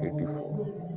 84।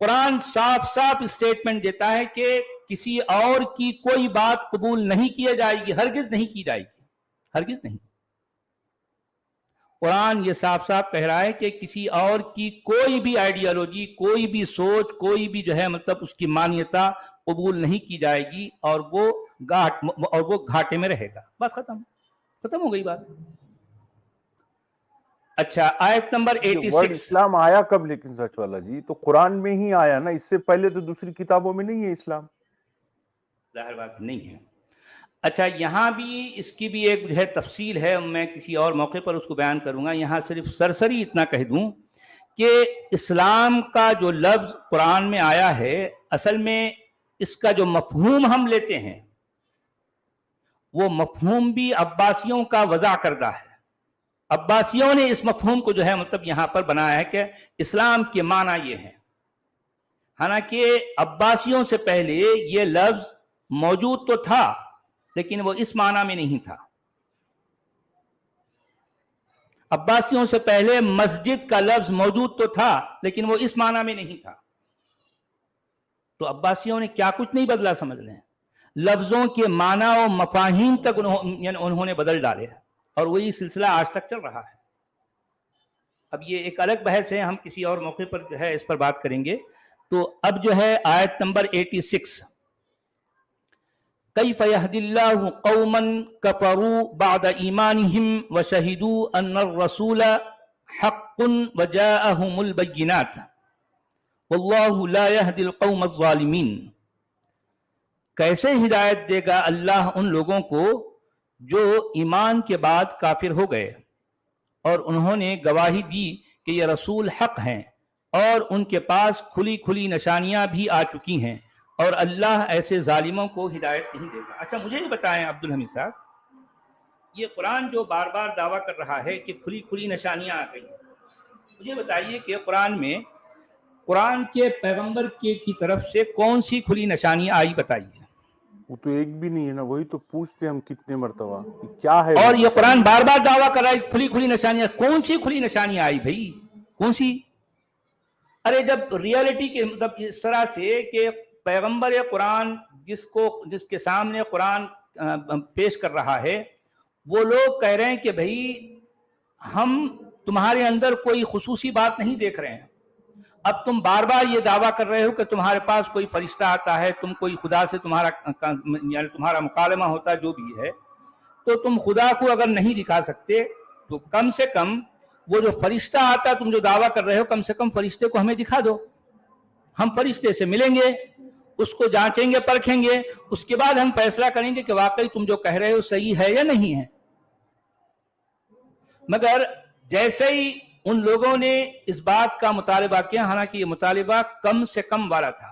قرآن صاف صاف اسٹیٹمنٹ دیتا ہے کہ کسی اور کی کوئی بات قبول نہیں کی جائے گی، ہرگز نہیں کی جائے گی، ہرگز نہیں۔ قرآن یہ صاف صاف کہہ رہا ہے کہ کسی اور کی کوئی بھی آئیڈیالوجی، کوئی بھی سوچ، کوئی بھی جو ہے مطلب اس کی مانیتا قبول نہیں کی جائے گی، اور وہ گھاٹے میں رہے گا۔ بس ختم ہو گئی بات۔ اچھا، آیت نمبر 86۔ اسلام آیا کب لیکن سچ والا جی؟ تو قرآن میں ہی آیا نا، اس سے پہلے تو دوسری کتابوں میں نہیں ہے اسلام۔ ظاہر بات نہیں ہے۔ اچھا، یہاں بھی اس کی بھی ایک جو ہے تفصیل ہے، میں کسی اور موقع پر اس کو بیان کروں گا۔ یہاں صرف سرسری اتنا کہہ دوں کہ اسلام کا جو لفظ قرآن میں آیا ہے، اصل میں اس کا جو مفہوم ہم لیتے ہیں وہ مفہوم بھی عباسیوں کا وضع کردہ ہے۔ عباسیوں نے اس مفہوم کو جو ہے مطلب یہاں پر بنایا ہے کہ اسلام کے معنی یہ ہے، حالانکہ عباسیوں سے پہلے یہ لفظ موجود تو تھا لیکن وہ اس معنی میں نہیں تھا۔ عباسیوں سے پہلے مسجد کا لفظ موجود تو تھا لیکن وہ اس معنی میں نہیں تھا۔ تو عباسیوں نے کیا کچھ نہیں بدلا، سمجھ لیں، لفظوں کے معنی و مفاہیم تک انہوں نے بدل ڈالے، اور وہی سلسلہ آج تک چل رہا ہے۔ اب یہ ایک الگ بحث ہے، ہم کسی اور موقع پر جو ہے اس پر بات کریں گے۔ تو اب جو ہے آیت نمبر 86، کیف یہدی اللہ قوما کفروا بعد ایمانہم وشہدوا ان الرسول حق وجاءہم البینات واللہ لا یہدی القوم الظالمین۔ کیسے ہدایت دے گا اللہ ان لوگوں کو جو ایمان کے بعد کافر ہو گئے اور انہوں نے گواہی دی کہ یہ رسول حق ہیں، اور ان کے پاس کھلی کھلی نشانیاں بھی آ چکی ہیں، اور اللہ ایسے ظالموں کو ہدایت نہیں دے گا۔ اچھا، مجھے بھی بتائیں عبدالحمید صاحب، یہ قرآن جو بار بار دعویٰ کر رہا ہے کہ کھلی کھلی نشانیاں آ گئی ہیں، مجھے بتائیے کہ قرآن کے پیغمبر کی طرف سے کون سی کھلی نشانیاں آئی، بتائیے۔ وہ تو ایک بھی نہیں ہے نا، وہی تو پوچھتے ہم کتنے مرتبہ کیا ہے۔ اور یہ قرآن بار بار دعویٰ کر رہا ہے کھلی کھلی نشانیاں، کون سی کھلی نشانیاں آئی بھائی، کون سی؟ ارے جب ریالٹی کے مطلب اس طرح سے کہ پیغمبر قرآن جس کے سامنے قرآن پیش کر رہا ہے، وہ لوگ کہہ رہے ہیں کہ بھائی ہم تمہارے اندر کوئی خصوصی بات نہیں دیکھ رہے ہیں، اب تم بار بار یہ دعویٰ کر رہے ہو کہ تمہارے پاس کوئی فرشتہ آتا ہے، تم کوئی خدا سے تمہارا مکالمہ ہوتا ہے، جو بھی ہے، تو تم خدا کو اگر نہیں دکھا سکتے تو کم سے کم وہ جو فرشتہ آتا ہے تم جو دعویٰ کر رہے ہو، کم سے کم فرشتے کو ہمیں دکھا دو، ہم فرشتے سے ملیں گے، اس کو جانچیں گے، پرکھیں گے، اس کے بعد ہم فیصلہ کریں گے کہ واقعی تم جو کہہ رہے ہو صحیح ہے یا نہیں ہے۔ مگر جیسے ہی ان لوگوں نے اس بات کا مطالبہ کیا، حالانکہ یہ مطالبہ کم سے کم والا تھا،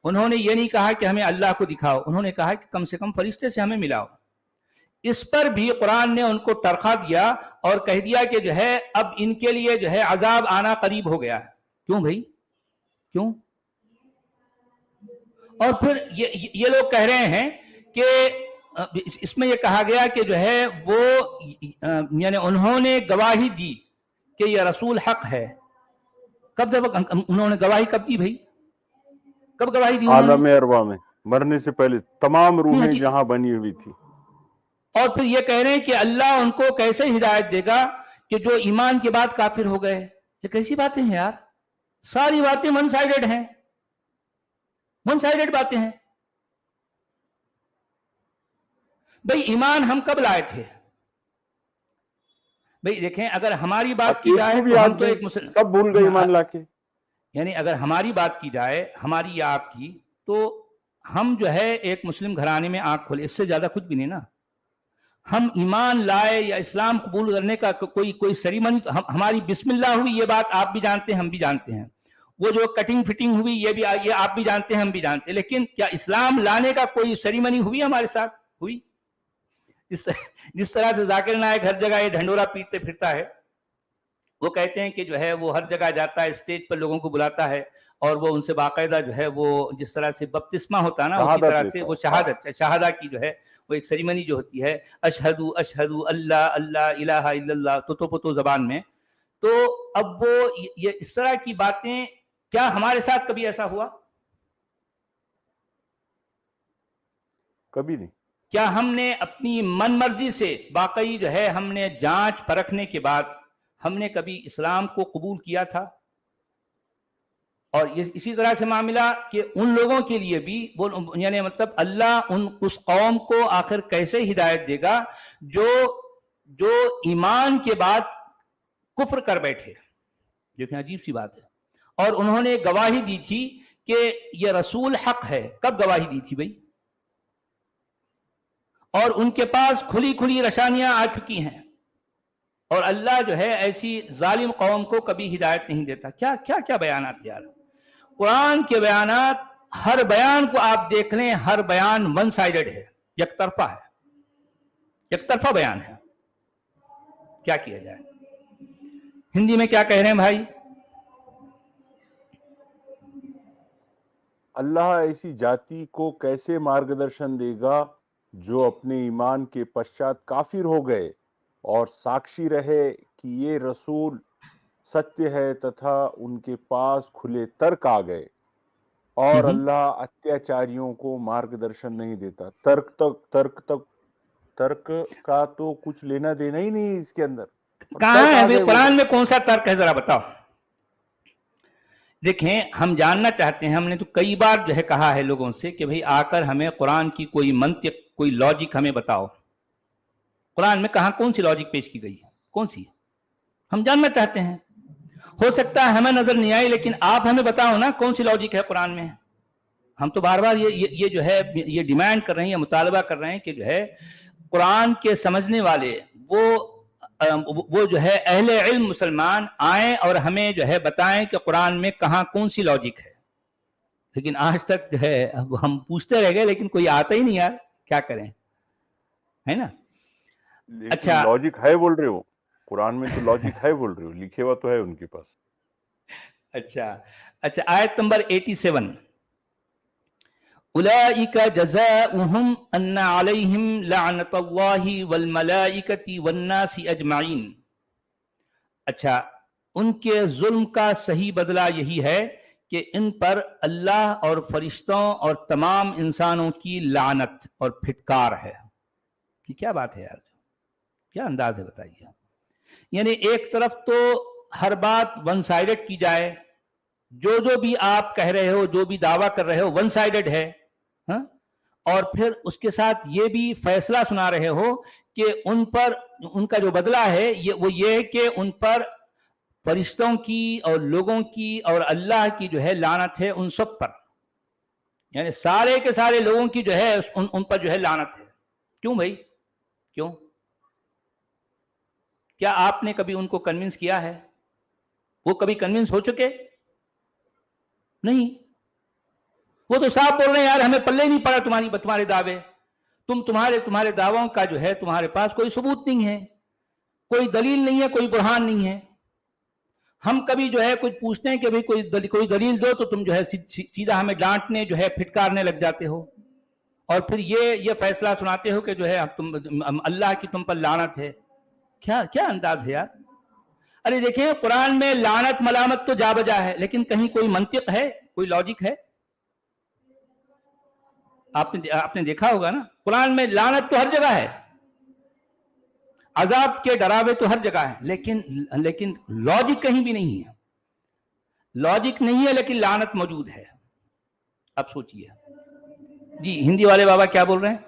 انہوں نے یہ نہیں کہا کہ ہمیں اللہ کو دکھاؤ، انہوں نے کہا کہ کم سے کم فرشتے سے ہمیں ملاؤ۔ اس پر بھی قرآن نے ان کو ترخا دیا اور کہہ دیا کہ جو ہے اب ان کے لیے جو ہے عذاب آنا قریب ہو گیا ہے۔ کیوں بھائی، کیوں؟ اور پھر یہ لوگ کہہ رہے ہیں کہ اس میں یہ کہا گیا کہ جو ہے وہ یعنی انہوں نے گواہی دی کہ یہ رسول حق ہے۔ کب انہوں نے گواہی کب دی بھائی؟ کب گواہی دی؟ عالم ارواح میں مرنے سے پہلے تمام روحیں جہاں بنی ہوئی تھی۔ اور پھر یہ کہہ رہے ہیں کہ اللہ ان کو کیسے ہدایت دے گا کہ جو ایمان کے بعد کافر ہو گئے۔ یہ کیسی باتیں ہیں یار، ساری باتیں ون سائیڈڈ ہیں، ون سائیڈڈ باتیں ہیں۔ بھئی ایمان ہم کب لائے تھے؟ بھئی دیکھیں، اگر ہماری بات کی جائے تو ہم تو ایک مسلم، کب بھول گئے ایمان لا کے؟ یعنی اگر ہماری بات کی جائے، ہماری یا آپ کی، تو ہم جو ہے ایک مسلم گھرانے میں آنکھ کھولے، اس سے زیادہ کچھ بھی نہیں نا۔ ہم ایمان لائے یا اسلام قبول کرنے کا کوئی سیریمنی، ہماری بسم اللہ ہوئی، یہ بات آپ بھی جانتے ہیں، ہم بھی جانتے ہیں۔ وہ جو کٹنگ فٹنگ ہوئی، یہ آپ بھی جانتے ہیں، ہم بھی جانتے ہیں۔ لیکن کیا اسلام لانے کا کوئی سیریمنی ہوئی ہمارے ساتھ؟ ہوئی؟ جس طرح سے ذاکر نائک ہر جگہ یہ ڈھنڈورا پیٹتے پھرتا ہے، وہ کہتے ہیں کہ جو ہے وہ ہر جگہ جاتا ہے، اسٹیج پر لوگوں کو بلاتا ہے، اور وہ ان سے باقاعدہ جو ہے وہ جس طرح سے بپتسمہ ہوتا ہے نا، اسی طرح سے وہ شہادہ کی جو ہے وہ ایک سیریمنی جو ہوتی ہے، اشہدو اشہدو اللہ اللہ الہ الا اللہ، تو زبان میں۔ تو اب وہ یہ اس طرح کی باتیں کیا ہمارے ساتھ کبھی ایسا ہوا؟ کبھی نہیں. کیا ہم نے اپنی من مرضی سے واقعی جو ہے ہم نے جانچ پرکھنے کے بعد ہم نے کبھی اسلام کو قبول کیا تھا؟ اور اسی طرح سے معاملہ کہ ان لوگوں کے لیے بھی وہ یعنی مطلب اللہ اس قوم کو آخر کیسے ہدایت دے گا جو ایمان کے بعد کفر کر بیٹھے. دیکھیں عجیب سی بات ہے. اور انہوں نے گواہی دی تھی کہ یہ رسول حق ہے. کب گواہی دی تھی بھائی؟ اور ان کے پاس کھلی کھلی نشانیاں آ چکی ہیں. اور اللہ جو ہے ایسی ظالم قوم کو کبھی ہدایت نہیں دیتا. کیا کیا کیا بیانات یار. قرآن کے بیانات، ہر بیان کو آپ دیکھ لیں، ہر بیان ون سائیڈڈ ہے، یک طرفہ ہے، یک طرفہ بیان ہے. کیا کیا جائے؟ ہندی میں کیا کہہ رہے ہیں بھائی؟ اللہ ایسی جاتی کو کیسے مارگدرشن دے گا جو اپنے ایمان کے پشچات کافر ہو گئے اور ساکشی رہے کہ یہ رسول ستیہ ہے تتھا ان کے پاس کھلے ترک آ گئے، اور اللہ اتیاچاریوں کو مارگدرشن نہیں دیتا. ترک کا تو کچھ لینا دینا ہی نہیں اس کے اندر. کہاں ہے قرآن میں کون سا ترک ہے ذرا بتاؤ. دیکھیں ہم جاننا چاہتے ہیں، ہم نے تو کئی بار جو ہے کہا ہے لوگوں سے کہ بھئی آ کر ہمیں قرآن کی کوئی منطق، کوئی لاجک ہمیں بتاؤ. قرآن میں کہاں کون سی لاجک پیش کی گئی ہے؟ کون سی؟ ہم جاننا چاہتے ہیں. ہو سکتا ہے ہمیں نظر نہیں آئی، لیکن آپ ہمیں بتاؤ نا کون سی لاجک ہے قرآن میں. ہم تو بار بار یہ جو ہے یہ ڈیمانڈ کر رہے ہیں، یہ مطالبہ کر رہے ہیں کہ جو ہے قرآن کے سمجھنے والے وہ جو ہے اہل علم مسلمان آئیں اور ہمیں جو ہے بتائیں کہ قرآن میں کہاں کون سی لاجک ہے. لیکن آج تک جو ہے ہم پوچھتے رہ گئے، لیکن کوئی آتا ہی نہیں یار. کیا کریں، ہے نا. اچھا لاجک ہے بول رہے ہو، قرآن میں تو لاجک ہے بول رہے ہو، لکھے ہوا تو ہے ان کے پاس. اچھا آیت نمبر 87، اولئک جزاؤہم ان علیہم لعنت اللہ والملائکۃ والناس اجمعین. اچھا ان کے ظلم کا صحیح بدلہ یہی ہے کہ ان پر اللہ اور فرشتوں اور تمام انسانوں کی لعنت اور پھٹکار ہے. یہ کیا بات ہے یار، کیا انداز ہے بتائیے. یعنی ایک طرف تو ہر بات ون سائیڈڈ کی جائے، جو بھی آپ کہہ رہے ہو، جو بھی دعویٰ کر رہے ہو ون سائیڈڈ ہے، اور پھر اس کے ساتھ یہ بھی فیصلہ سنا رہے ہو کہ ان پر ان کا جو بدلہ ہے وہ یہ ہے کہ ان پر فرشتوں کی اور لوگوں کی اور اللہ کی جو ہے لعنت ہے ان سب پر. یعنی سارے کے سارے لوگوں کی جو ہے ان پر جو ہے لعنت ہے. کیوں بھائی، کیوں؟ کیا آپ نے کبھی ان کو کنونس کیا ہے؟ وہ کبھی کنونس ہو چکے؟ نہیں. وہ تو صاحب بول رہے ہیں یار ہمیں پلے نہیں پڑا تمہارے دعوے. تمہارے دعووں کا جو ہے تمہارے پاس کوئی ثبوت نہیں ہے، کوئی دلیل نہیں ہے، کوئی برہان نہیں ہے. ہم کبھی جو ہے کچھ پوچھتے ہیں کہ بھئی کوئی دلیل دو تو تم جو ہے سیدھا ہمیں ڈانٹنے جو ہے پھٹکارنے لگ جاتے ہو، اور پھر یہ فیصلہ سناتے ہو کہ جو ہے اللہ کی تم پر لعنت ہے. کیا انداز ہے یار. ارے دیکھیں قرآن میں لعنت ملامت تو جا بجا ہے، لیکن کہیں کوئی منطق ہے، کوئی لاجک ہے؟ آپ نے دیکھا ہوگا نا، قرآن میں لعنت تو ہر جگہ ہے، عذاب کے ڈراوے تو ہر جگہ ہے، لیکن لاجک کہیں بھی نہیں ہے. لاجک نہیں ہے لیکن لعنت موجود ہے. اب سوچئے. جی ہندی والے بابا کیا بول رہے ہیں؟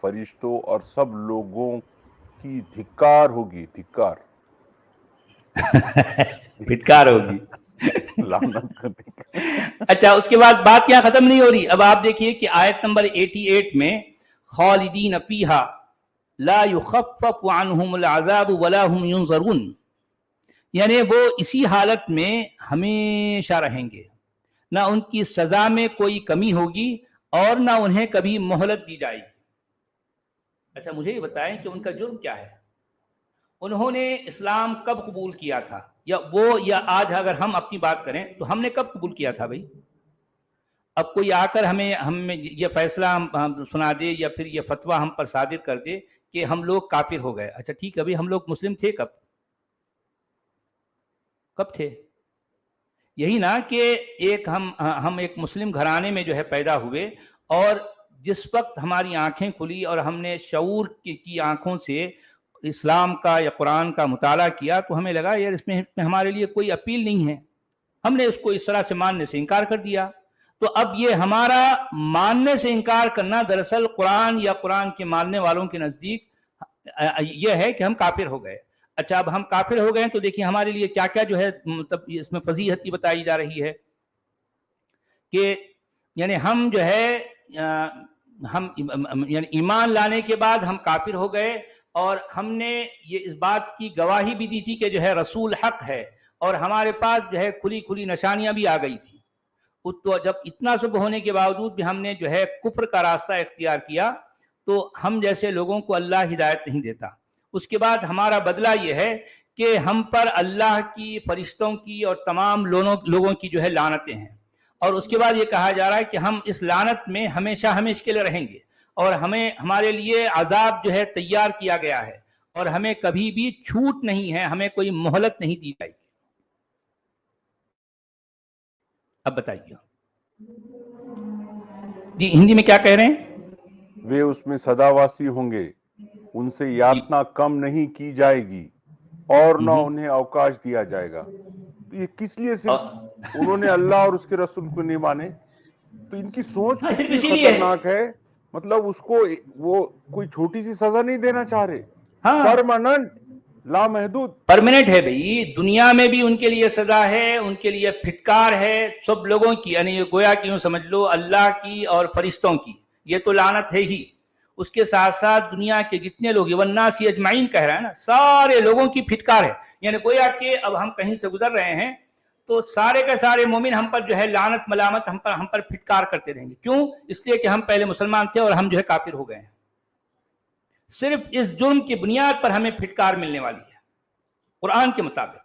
فرشتوں اور سب لوگوں کی دھکار ہوگی. دھکار پھٹکار ہوگی. لعنت. اچھا اس کے بعد بات یہاں ختم نہیں ہو رہی. اب آپ دیکھیے کہ آیت نمبر 88 میں خالدین فیہا لا یخفف عنہم العذاب ولا هم ینظرون، یعنی وہ اسی حالت میں ہمیشہ رہیں گے، نہ ان کی سزا میں کوئی کمی ہوگی اور نہ انہیں کبھی مہلت دی جائے گی. اچھا مجھے یہ بتائیں کہ ان کا جرم کیا ہے؟ انہوں نے اسلام کب قبول کیا تھا؟ یا آج اگر ہم اپنی بات کریں تو ہم نے کب قبول کیا تھا بھائی؟ اب کوئی آ کر ہمیں یہ فیصلہ سنا دے یا پھر یہ فتویٰ ہم پر صادر کر دے کہ ہم لوگ کافر ہو گئے. اچھا ٹھیک ہے، ابھی ہم لوگ مسلم تھے کب تھے؟ یہی نا کہ ہم ایک مسلم گھرانے میں جو ہے پیدا ہوئے، اور جس وقت ہماری آنکھیں کھلی اور ہم نے شعور کی آنکھوں سے اسلام کا یا قرآن کا مطالعہ کیا، تو ہمیں لگا یار اس میں ہمارے لیے کوئی اپیل نہیں ہے. ہم نے اس کو اس طرح سے ماننے سے انکار کر دیا. تو اب یہ ہمارا ماننے سے انکار کرنا دراصل قرآن یا قرآن کے ماننے والوں کے نزدیک یہ ہے کہ ہم کافر ہو گئے. اچھا اب ہم کافر ہو گئے تو دیکھیے ہمارے لیے کیا کیا جو ہے مطلب اس میں فضیحت بتائی جا رہی ہے کہ یعنی ہم جو ہے ہم یعنی ایمان لانے کے بعد ہم کافر ہو گئے، اور ہم نے یہ اس بات کی گواہی بھی دی تھی کہ جو ہے رسول حق ہے، اور ہمارے پاس جو ہے کھلی نشانیاں بھی آ گئی تھی. تو جب اتنا سب ہونے کے باوجود بھی ہم نے جو ہے کفر کا راستہ اختیار کیا، تو ہم جیسے لوگوں کو اللہ ہدایت نہیں دیتا. اس کے بعد ہمارا بدلہ یہ ہے کہ ہم پر اللہ کی، فرشتوں کی اور تمام لوگوں کی جو ہے لعنتیں ہیں، اور اس کے بعد یہ کہا جا رہا ہے کہ ہم اس لعنت میں ہمیشہ کے لیے رہیں گے، اور ہمارے لیے عذاب جو ہے تیار کیا گیا ہے، اور ہمیں کبھی بھی چھوٹ نہیں ہے، ہمیں کوئی مہلت نہیں دی جائے گی. اب بتائیے جی ہندی میں کیا کہہ رہے ہیں؟ وہ اس میں صداواسی ہوں گے، ان سے یاتنا کم نہیں کی جائے گی، اور نہ انہیں اوکاش دیا جائے گا. تو یہ کس لیے؟ صرف انہوں نے اللہ اور اس کے رسول کو نہیں مانے. تو ان کی سوچ کتنی خطرناک ہے. مطلب اس کو وہ کوئی چھوٹی سی سزا نہیں دینا چاہ رہے، پرماننٹ، لامحدود پرماننٹ ہے. بھئی دنیا میں بھی ان کے لیے سزا ہے، ان کے لیے پھٹکار ہے سب لوگوں کی، یعنی گویا کہ یوں سمجھ لو اللہ کی اور فرشتوں کی، یہ تو لعنت ہے ہی. اس کے ساتھ ساتھ دنیا کے جتنے لوگ والناس اجمعین کہہ رہا ہے نا، سارے لوگوں کی پھٹکار ہے. یعنی گویا کہ اب ہم کہیں سے گزر رہے ہیں تو سارے کے سارے مومن ہم پر جو ہے لعنت ملامت ہم پر پھٹکار کرتے رہیں گے. کیوں؟ اس لیے کہ ہم پہلے مسلمان تھے اور ہم جو ہے کافر ہو گئے ہیں. صرف اس جرم کی بنیاد پر ہمیں پھٹکار ملنے والی ہے قرآن کے مطابق.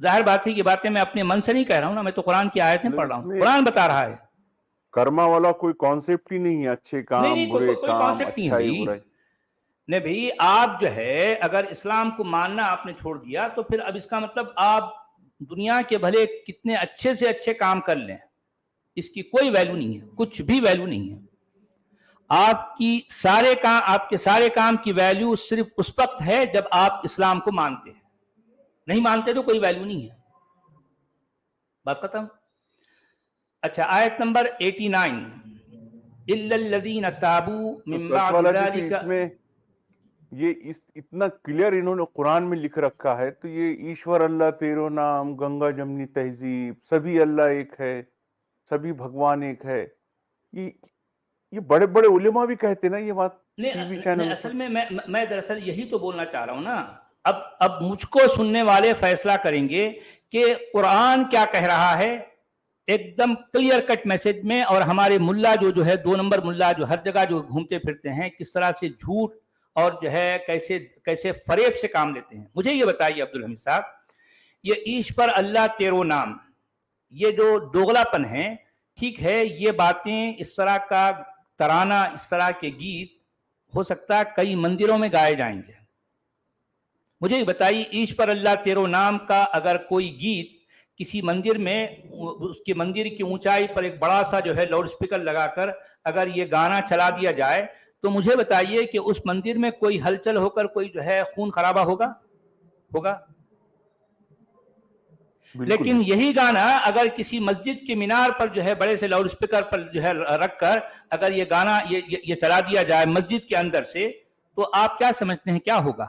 ظاہر بات ہے یہ باتیں میں اپنے من سے نہیں کہہ رہا ہوں نا، میں تو قرآن کی آیتیں پڑھ رہا ہوں، قرآن بتا رہا ہے. کرما والا کوئی کانسیپٹ ہی نہیں ہے، اچھے کام برے کام، اچھائی برائی. نہیں بھئی آپ جو ہے اگر اسلام کو ماننا آپ نے چھوڑ دیا تو پھر اب اس کا مطلب آپ دنیا کے بھلے کتنے اچھے سے اچھے کام کر لیں، اس کی کوئی ویلیو نہیں ہے، کچھ بھی ویلیو نہیں ہے. آپ کے سارے کام کی ویلیو صرف اس وقت ہے جب آپ اسلام کو مانتے ہیں. نہیں مانتے تو کوئی ویلیو نہیں ہے. بات ختم. اچھا آیت نمبر 89 الا الذين تابوا من بعد ذلك. اس میں یہ اتنا کلیئر انہوں نے قرآن میں لکھ رکھا ہے، تو یہ ایشور اللہ تیرو نام، گنگا جمنی تہذیب، سبھی اللہ ایک ہے، سبھی بھگوان ایک ہے. یہ بڑے بڑے علماء بھی کہتے نا یہ بات ٹی وی چینل. اصل میں دراصل یہی تو بولنا چاہ رہا ہوں نا. اب مجھ کو سننے والے فیصلہ کریں گے کہ قرآن کیا کہہ رہا ہے ایک دم کلیئر کٹ میسج میں، اور ہمارے ملا جو ہے 2 نمبر ملا جو ہر جگہ جو گھومتے پھرتے ہیں کس طرح سے جھوٹ اور جو ہے کیسے فریب سے کام لیتے ہیں. مجھے یہ بتائیے عبدالحمید صاحب، یہ ایشور اللہ تیرو نام، یہ جو دوغلا پن ہے، ٹھیک ہے، یہ باتیں اس طرح کا ترانہ، اس طرح کے گیت ہو سکتا ہے کئی مندروں میں گائے جائیں گے. مجھے یہ بتائیے ایشور اللہ تیرو نام کا اگر کوئی گیت کسی مندر میں، اس کے مندر کی اونچائی پر ایک بڑا سا جو ہے لاؤڈ سپیکر لگا کر اگر یہ گانا چلا دیا جائے تو مجھے بتائیے کہ اس مندر میں کوئی ہلچل ہو کر کوئی جو ہے خون خرابہ ہوگا؟ لیکن یہی گانا اگر کسی مسجد کے مینار پر جو ہے بڑے سے لاؤڈ سپیکر پر جو ہے رکھ کر اگر یہ گانا یہ چلا دیا جائے مسجد کے اندر سے، تو آپ کیا سمجھتے ہیں کیا ہوگا؟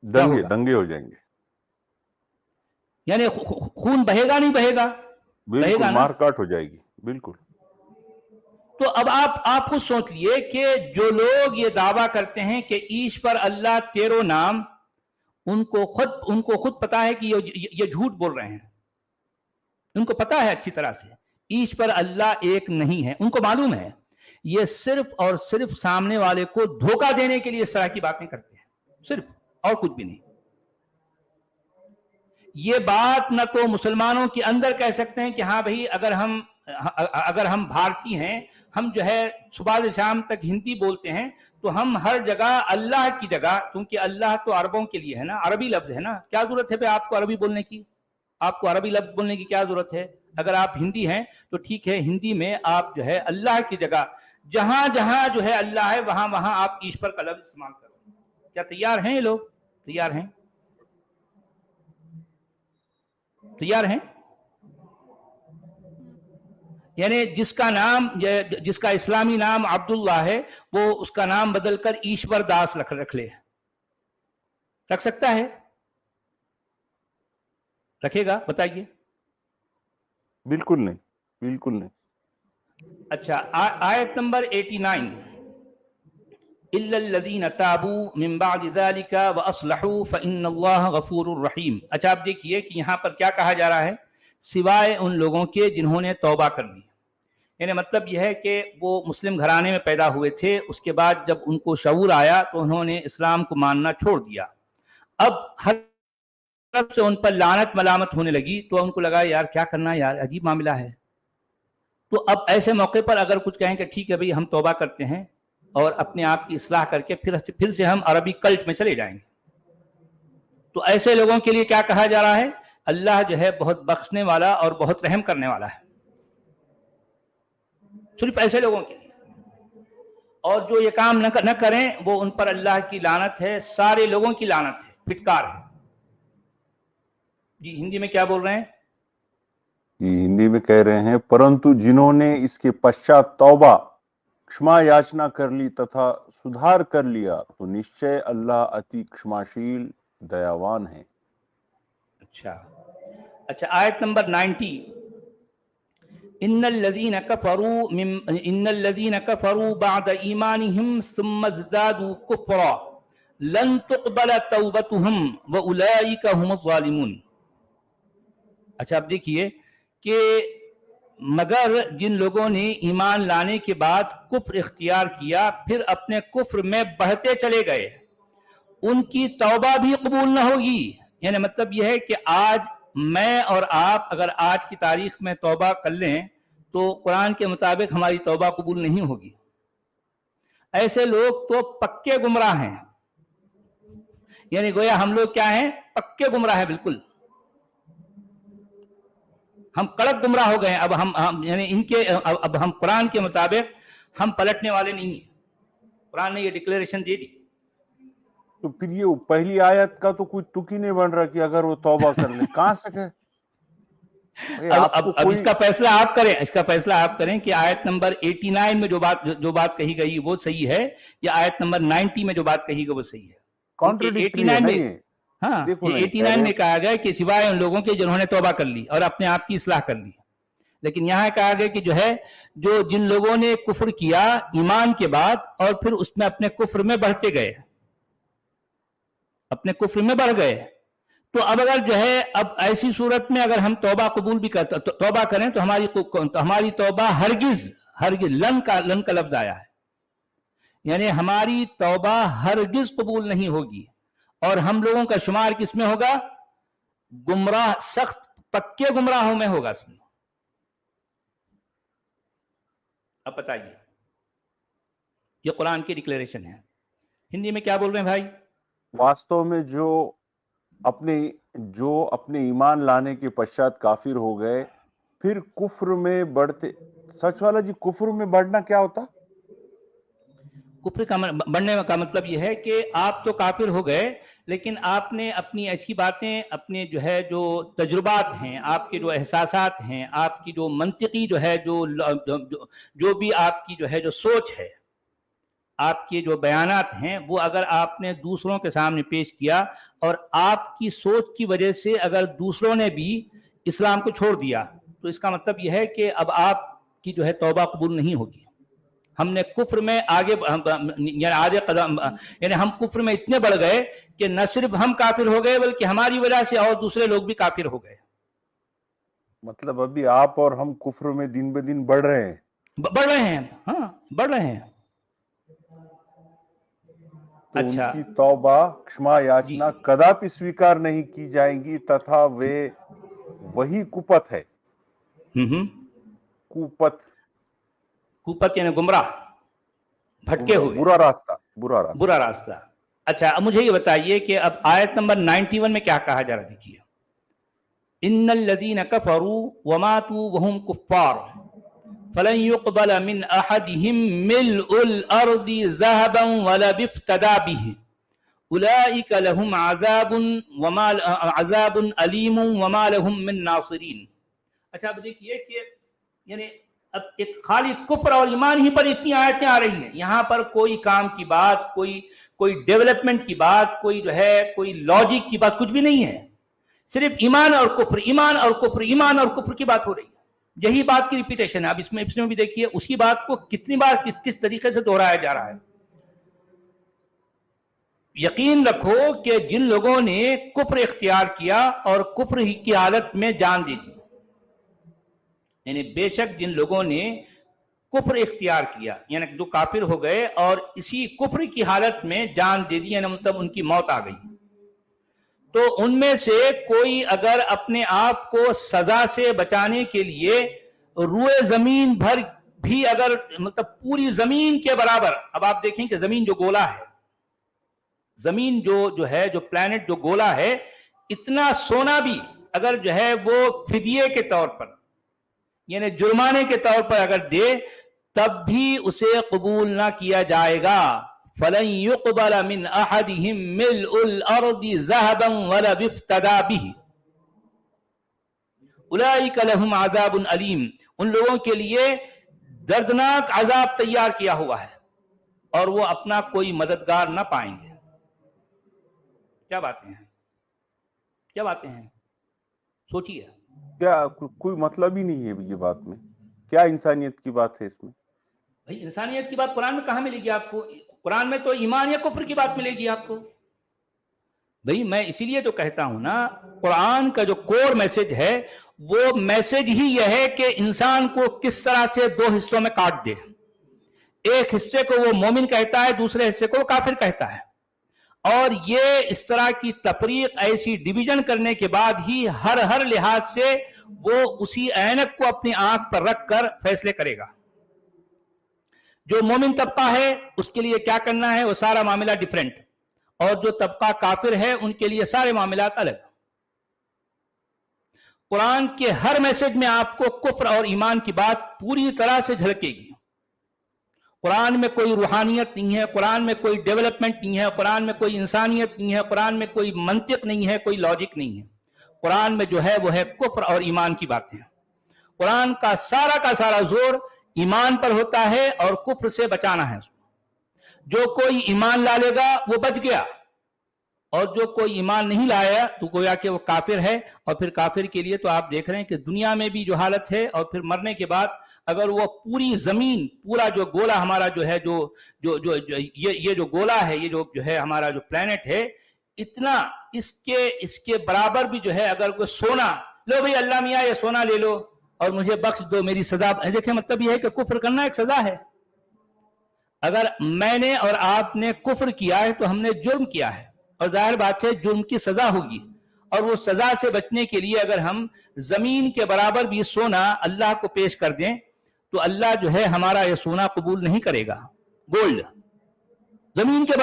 دنگے ہو جائیں گے. یعنی خون بہے گا نہیں بہے گا؟ بالکل مار کاٹ ہو جائے گی. بالکل. تو اب آپ خود سوچ لیے کہ جو لوگ یہ دعویٰ کرتے ہیں کہ ایشور اللہ تیرو نام، ان کو خود پتا ہے کہ یہ جھوٹ بول رہے ہیں. ان کو پتا ہے اچھی طرح سے ایشور اللہ ایک نہیں ہے. ان کو معلوم ہے یہ صرف اور صرف سامنے والے کو دھوکہ دینے کے لیے اس طرح کی باتیں کرتے ہیں، صرف، اور کچھ بھی نہیں. یہ بات نہ تو مسلمانوں کے اندر کہہ سکتے ہیں کہ ہاں بھئی اگر ہم اگر ہم بھارتی ہیں، ہم جو ہے صبح سے شام تک ہندی بولتے ہیں، تو ہم ہر جگہ اللہ کی جگہ، کیونکہ اللہ تو عربوں کے لیے ہے نا، عربی لفظ ہے نا، کیا ضرورت ہے آپ کو عربی بولنے کی؟ آپ کو عربی لفظ بولنے کی کیا ضرورت ہے؟ اگر آپ ہندی ہیں تو ٹھیک ہے، ہندی میں آپ جو ہے اللہ کی جگہ جہاں جہاں جو ہے اللہ ہے وہاں وہاں آپ ایشور کا لفظ استعمال کرو۔ کیا تیار ہیں یہ لوگ؟ تیار ہیں؟ تیار ہیں؟ یعنی جس کا نام، جس کا اسلامی نام عبداللہ ہے، وہ اس کا نام بدل کر ایشور داس رکھ لے، رکھ سکتا ہے؟ رکھے گا؟ بتائیے۔ بالکل نہیں، بالکل نہیں۔ اچھا، آیت نمبر 89، الا الذين تابوا من بعد ذلك واصلحوا فان الله غفور رحیم۔ اچھا آپ دیکھیے کہ یہاں پر کیا کہا جا رہا ہے؟ سوائے ان لوگوں کے جنہوں نے توبہ کر لی۔ یعنی مطلب یہ ہے کہ وہ مسلم گھرانے میں پیدا ہوئے تھے، اس کے بعد جب ان کو شعور آیا تو انہوں نے اسلام کو ماننا چھوڑ دیا۔ اب ہر طرف سے ان پر لعنت ملامت ہونے لگی، تو ان کو لگا یار کیا کرنا ہے یار، عجیب معاملہ ہے۔ تو اب ایسے موقع پر اگر کچھ کہیں کہ ٹھیک ہے بھئی ہم توبہ کرتے ہیں اور اپنے آپ کی اصلاح کر کے پھر سے ہم عربی کلٹ میں چلے جائیں گے، تو ایسے لوگوں کے لیے کیا کہا جا رہا ہے؟ اللہ جو ہے بہت بخشنے والا اور بہت رحم کرنے والا ہے، صرف ایسے لوگوں کے لیے۔ اور جو یہ کام نہ کریں وہ ان پر اللہ کی لعنت ہے، سارے لوگوں کی لعنت ہے، پھٹکار ہے۔ جی ہندی میں کیا بول رہے ہیں؟ جی ہندی میں کہہ رہے ہیں، پرنتو جنہوں نے اس کے پشچات توبہ کشما یاچنا کر لی تتھا سدھار کر لیا تو نشچے اللہ اتی کشماشیل دیاوان ہے۔ اچھا آیت نمبر 90، ان الذين كفروا بعد ایمانهم ثم ازدادوا كفرا لن تقبل توبتهم واولئك هم الظالمون۔ اچھا اب دیکھیے کہ مگر جن لوگوں نے ایمان لانے کے بعد کفر اختیار کیا پھر اپنے کفر میں بڑھتے چلے گئے، ان کی توبہ بھی قبول نہ ہوگی۔ یعنی مطلب یہ ہے کہ آج میں اور آپ اگر آج کی تاریخ میں توبہ کر لیں تو قرآن کے مطابق ہماری توبہ قبول نہیں ہوگی۔ ایسے لوگ تو پکے گمراہ ہیں، یعنی گویا ہم لوگ کیا ہیں؟ پکے گمراہ ہیں، بالکل ہم کڑک گمراہ ہو گئے ہیں۔ اب ہم یعنی ان کے اب ہم قرآن کے مطابق ہم پلٹنے والے نہیں ہیں، قرآن نے یہ ڈکلیریشن دے دی۔ تو پھر یہ پہلی آیت کا تو کوئی تک ہی نہیں بن رہا کہ اگر وہ توبہ کر لے، کہاں سے کہ اب اس کا فیصلہ آپ کریں، اس کا فیصلہ آپ کریں کہ آیت نمبر 89 میں جو بات کہی گئی وہ صحیح ہے یا آیت نمبر 90 میں جو بات کہی گئی وہ صحیح ہے۔ کانٹرڈکٹری ہے نا یہ۔ ہاں 89 میں کہا گیا کہ سوائے ان لوگوں کے جنہوں نے توبہ کر لی اور اپنے آپ کی اصلاح کر لی، لیکن یہاں کہا گیا کہ جو ہے جو جن لوگوں نے کفر کیا ایمان کے بعد اور پھر اس میں اپنے کفر میں بڑھتے گئے، اپنے کفر میں بڑھ گئے، تو اب اگر جو ہے اب ایسی صورت میں اگر ہم توبہ قبول بھی توبہ کریں تو ہماری توبہ ہرگز لن کا لفظ آیا ہے، یعنی ہماری توبہ ہرگز قبول نہیں ہوگی، اور ہم لوگوں کا شمار کس میں ہوگا؟ گمراہ، سخت پکے گمراہوں میں ہوگا۔ اس میں اب بتائیے، یہ قرآن کی ڈکلیریشن ہے۔ ہندی میں کیا بول رہے ہیں بھائی؟ واستو میں جو اپنے ایمان لانے کے پشچات کافر ہو گئے پھر کفر میں بڑھتے، سچ والا جی کفر میں بڑھنا کیا ہوتا؟ کفر کا بڑھنے کا مطلب یہ ہے کہ آپ تو کافر ہو گئے لیکن آپ نے اپنی ایسی باتیں، اپنے جو ہے جو تجربات ہیں، آپ کے جو احساسات ہیں، آپ کی جو منطقی جو ہے جو بھی آپ کی جو ہے جو سوچ ہے، آپ کے جو بیانات ہیں، وہ اگر آپ نے دوسروں کے سامنے پیش کیا اور آپ کی سوچ کی وجہ سے اگر دوسروں نے بھی اسلام کو چھوڑ دیا تو اس کا مطلب یہ ہے کہ اب آپ کی جو ہے توبہ قبول نہیں ہوگی۔ ہم نے کفر میں آگے قدم، یعنی ہم کفر میں اتنے بڑھ گئے کہ نہ صرف ہم کافر ہو گئے بلکہ ہماری وجہ سے اور دوسرے لوگ بھی کافر ہو گئے۔ مطلب ابھی آپ اور ہم کفر میں دن بہ دن بڑھ رہے ہیں، ہاں بڑھ رہے ہیں۔ تو ان کی توبہ کشما یاچنا کداپی سویکار نہیں کی جائیں گی تتھا وہی کپت ہے۔ کوپت. کوپت یعنی گمراہ، بھٹکے ہوئے، برا راستہ. اچھا اب مجھے یہ بتائیے کہ اب آیت نمبر 91 میں کیا کہا جا رہا، دیکھیے ان الذین کفروا وماتوا وهم کفار فلن يقبل من احدهم ملء الارض ذهبا ولا بافتدى به اولئک لهم عذاب علیم وما لهم من ناصرین. اچھا اب دیکھیے کہ یعنی اب ایک خالی کفر اور ایمان ہی پر اتنی آیتیں آ رہی ہیں، یہاں پر کوئی کام کی بات، کوئی ڈیولپمنٹ کی بات، کوئی جو ہے کوئی لاجک کی بات کچھ بھی نہیں ہے، صرف ایمان اور کفر، ایمان اور کفر، ایمان اور کفر کی بات ہو رہی ہے. یہی بات کی ریپیٹیشن ہے. اب اس میں بھی دیکھیے اسی بات کو کتنی بار کس طریقے سے دہرایا جا رہا ہے. یقین رکھو کہ جن لوگوں نے کفر اختیار کیا اور کفر ہی کی حالت میں جان دے دی، یعنی بے شک جن لوگوں نے کفر اختیار کیا یعنی جو کافر ہو گئے اور اسی کفر کی حالت میں جان دے دی، یعنی مطلب ان کی موت آ گئی، تو ان میں سے کوئی اگر اپنے آپ کو سزا سے بچانے کے لیے روئے زمین بھر بھی اگر مطلب پوری زمین کے برابر، اب آپ دیکھیں کہ زمین جو گولا ہے، زمین جو ہے جو پلانٹ جو گولا ہے، اتنا سونا بھی اگر جو ہے وہ فدیے کے طور پر یعنی جرمانے کے طور پر اگر دے تب بھی اسے قبول نہ کیا جائے گا. فَلَن يُقْبَلَ مِنْ أَحَدِهِمْ مِلْءُ الْأَرْضِ ذَهَبًا وَلَا بِافْتَدَى بِهِ أُولَئِكَ لَهُمْ عَذَابٌ أَلِيمٌ. ان لوگوں کے لیے دردناک عذاب تیار کیا ہوا ہے اور وہ اپنا کوئی مددگار نہ پائیں گے. کیا باتیں ہیں سوچیے. کیا کوئی مطلب ہی نہیں ہے یہ بات میں؟ کیا انسانیت کی بات ہے اس میں؟ بھائی انسانیت کی بات قرآن میں کہاں ملے گی آپ کو؟ قرآن میں تو ایمان یا کفر کی بات ملے گی آپ کو. بھائی میں اسی لیے تو کہتا ہوں نا، قرآن کا جو کور میسج ہے وہ میسج ہی یہ ہے کہ انسان کو کس طرح سے دو حصوں میں کاٹ دے. ایک حصے کو وہ مومن کہتا ہے، دوسرے حصے کو وہ کافر کہتا ہے، اور یہ اس طرح کی تفریق، ایسی ڈویژن کرنے کے بعد ہی ہر لحاظ سے وہ اسی عینک کو اپنی آنکھ پر رکھ کر فیصلے کرے گا. جو مومن طبقہ ہے اس کے لیے کیا کرنا ہے وہ سارا معاملہ ڈیفرنٹ، اور جو طبقہ کافر ہے ان کے لیے سارے معاملات الگ. قرآن کے ہر میسج میں آپ کو کفر اور ایمان کی بات پوری طرح سے جھلکے گی. قرآن میں کوئی روحانیت نہیں ہے، قرآن میں کوئی ڈیولپمنٹ نہیں ہے، قرآن میں کوئی انسانیت نہیں ہے، قرآن میں کوئی منطق نہیں ہے، کوئی لاجک نہیں ہے. قرآن میں جو ہے وہ ہے کفر اور ایمان کی باتیں. قرآن کا سارا زور ایمان پر ہوتا ہے اور کفر سے بچانا ہے. جو کوئی ایمان لا لے گا وہ بچ گیا، اور جو کوئی ایمان نہیں لایا تو گویا کہ وہ کافر ہے. اور پھر کافر کے لیے تو آپ دیکھ رہے ہیں کہ دنیا میں بھی جو حالت ہے اور پھر مرنے کے بعد اگر وہ پوری زمین، پورا جو گولا ہمارا جو ہے یہ جو گولا ہے، یہ جو ہے ہمارا جو پلانٹ ہے، اتنا اس کے برابر بھی جو ہے اگر کوئی سونا، لو بھئی اللہ میاں یہ سونا لے لو اور مجھے بخش دو، میری سزا. دیکھیں مطلب یہ ہے کہ کفر کرنا ایک سزا ہے. اگر میں نے اور آپ نے کفر کیا ہے تو ہم نے جرم کیا ہے، اور ظاہر بات ہے جرم کی سزا ہوگی، اور وہ سزا سے بچنے کے لیے اگر ہم زمین کے برابر بھی سونا اللہ کو پیش کر دیں تو اللہ جو ہے ہمارا یہ سونا قبول نہیں کرے گا. گولڈ زمین کے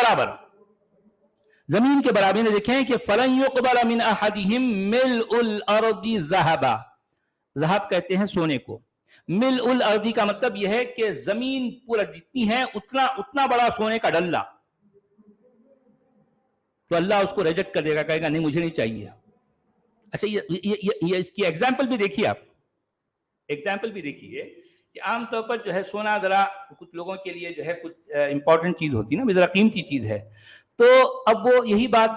برابر دیکھیں کہ فَلَن يُقْبَلَ مِنْ أَحَدِهِمْ مِلْءُ الْأَرْضِ ذَهَبًا. ذہب کہتے ہیں سونے کو. مِلْءُ الْأَرْضِ کا مطلب یہ ہے کہ زمین پورا جتنی ہے اتنا بڑا سونے کا ڈلہ، تو اللہ اس کو ریجیکٹ کر دے گا، کہے گا نہیں مجھے نہیں چاہیے. اچھا یہ اس کی ایگزامپل بھی دیکھیے، آپ ایگزامپل بھی دیکھیے کہ عام طور پر جو ہے سونا ذرا کچھ لوگوں کے لیے جو ہے کچھ امپورٹنٹ چیز ہوتی ہے نا، ذرا قیمتی چیز ہے. تو اب وہ یہی بات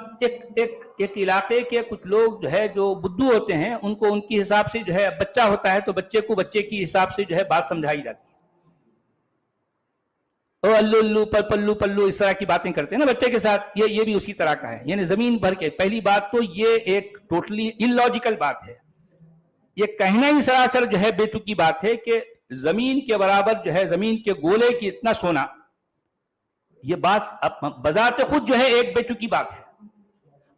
ایک علاقے کے کچھ لوگ جو ہے جو بدھو ہوتے ہیں، ان کو ان کی حساب سے جو ہے بچہ ہوتا ہے تو بچے کو بچے کی حساب سے جو ہے بات سمجھائی جاتی ہے. او الو الو پلو پلو اس طرح کی باتیں کرتے ہیں نا بچے کے ساتھ. یہ بھی اسی طرح کا ہے، یعنی زمین بھر کے. پہلی بات تو یہ ایک ٹوٹلی illogical بات ہے. یہ کہنا ہی سراسر جو ہے بے تکی بات ہے کہ زمین کے برابر جو ہے زمین کے گولے کی اتنا سونا. یہ بات بذات خود جو ہے ایک بے تکی بات ہے.